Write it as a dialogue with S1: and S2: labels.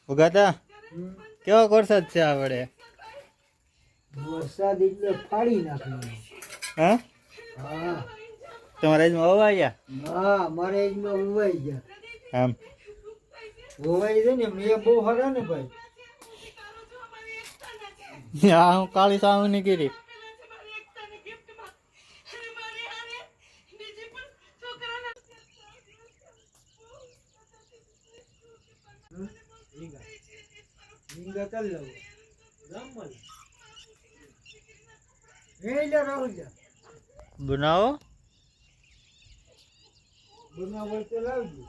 S1: ઉગાતા કેવો વરસાદ છે આવડે?
S2: વરસાદ એટલે ફાડી નાખ્યો.
S1: હા
S2: હા
S1: તમારા એજમાં વવાયા?
S2: હા મારે એજમાં ઉવાઈ ગયા.
S1: આમ
S2: ઉવાઈ છે ને મેં બહુ હરા ને ભાઈ.
S1: હા હું કાળી સાવની કીધી.
S2: રીંગા ચાલ લો રામલ એ લે રાહુલ જા
S1: બનાવો
S2: બનાવો તો લાવજો.